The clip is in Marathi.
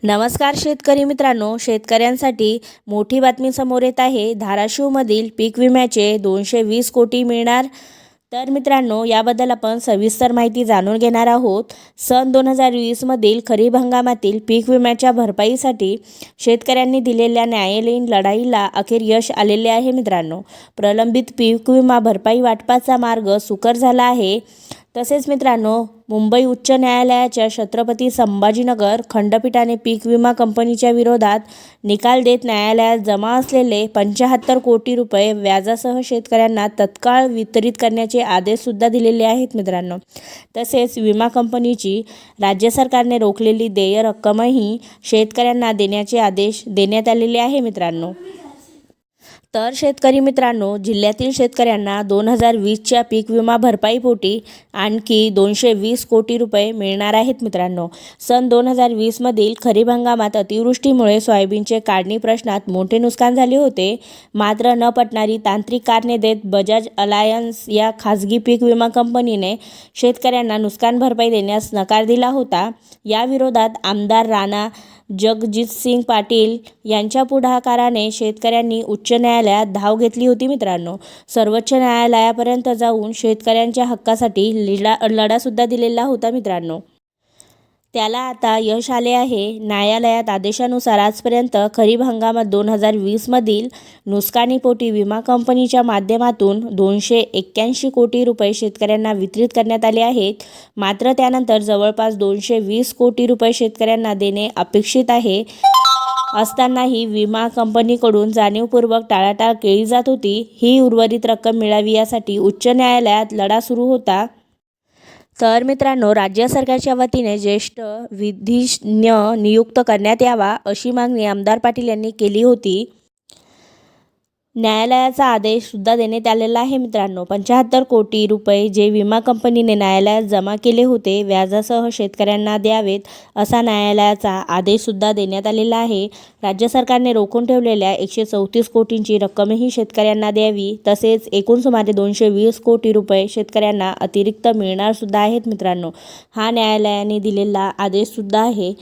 नमस्कार शेतकरी मित्रांनो, शेतकऱ्यांसाठी मोठी बातमी समोर येत आहे। धाराशिवमधील पीक विम्याचे 220 कोटी मिळणार। तर मित्रांनो, याबद्दल आपण सविस्तर माहिती जाणून घेणार आहोत। सन 2020 मधील खरीप हंगामातील पीक विम्याच्या भरपाईसाठी शेतकऱ्यांनी दिलेल्या न्यायालयीन लढाईला अखेर यश आलेले आहे। मित्रांनो, प्रलंबित पीक विमा भरपाई वाटपाचा मार्ग सुकर झाला आहे। तसेच मित्रांनो, मुंबई उच्च न्यायालयाच्या छत्रपती संभाजीनगर खंडपीठाने पीक विमा कंपनीच्या विरोधात निकाल देत न्यायालयात जमा असलेले 75 कोटी रुपये व्याजासह शेतकऱ्यांना तत्काळ वितरित करण्याचे आदेश सुद्धा दिलेले आहेत। मित्रांनो, तसेच विमा कंपनीची राज्य सरकारने रोखलेली देय रक्कमही शेतकऱ्यांना देण्याचे आदेश देण्यात आलेले आहे। मित्रांनो, तर शेतकरी मित्रांनो, जिल्ह्यातील शेतकऱ्यांना 2020च्या पीक विमा भरपाईपोटी आणखी 220 कोटी रुपये मिळणार आहेत। मित्रांनो, सन 2020 मधील खरीप हंगामात अतिवृष्टीमुळे सोयाबीनचे काढणी प्रश्नात मोठे नुकसान झाले होते। मात्र न पटणारी तांत्रिक कारणे देत बजाज अलायन्स या खासगी पीक विमा कंपनीने शेतकऱ्यांना नुकसान भरपाई देण्यास नकार दिला होता। या विरोधात आमदार राणा जगजितसिंग पाटील यांच्या पुढाकाराने शेतकऱ्यांनी उच्च न्यायालयात धाव घेतली होती। मित्रांनो, सर्वोच्च न्यायालयापर्यंत जाऊन शेतकऱ्यांच्या हक्कासाठी लढा सुद्धा दिलेला होता। मित्रांनो, त्याला आता यश आले आहे। न्यायालयात आदेशानुसार आजपर्यंत खरीप हंगामात 2020 मधील नुकसानीपोटी विमा कंपनीच्या माध्यमातून 281 कोटी रुपये शेतकऱ्यांना वितरित करण्यात आले आहेत। मात्र त्यानंतर जवळपास 220 कोटी रुपये शेतकऱ्यांना देणे अपेक्षित आहे असतानाही विमा कंपनीकडून जाणीवपूर्वक टाळाटाळ केली जात होती। ही उर्वरित रक्कम मिळावी यासाठी उच्च न्यायालयात लढा सुरू होता। तर मित्रांनो, राज्य सरकारच्या वतीने ज्येष्ठ विधिज्ञ नियुक्त करण्यात यावा अशी मागणी आमदार पाटील यांनी केली होती। न्यायालयाचा आदेश सुद्धा देण्यात आलेला आहे। मित्रांनो, 75 कोटी रुपये जे विमा कंपनीने न्यायालयात जमा केले होते व्याजासह शेतकऱ्यांना द्यावेत असा न्यायालयाचा आदेश सुद्धा देण्यात आलेला आहे। राज्य सरकारने रोखून ठेवलेल्या 134 कोटींची रक्कमही शेतकऱ्यांना द्यावी। तसेच एकूण सुमारे 220 कोटी रुपये शेतकऱ्यांना अतिरिक्त मिळणार सुद्धा आहेत। मित्रांनो, हा न्यायालयाने दिलेला आदेश सुद्धा आहे।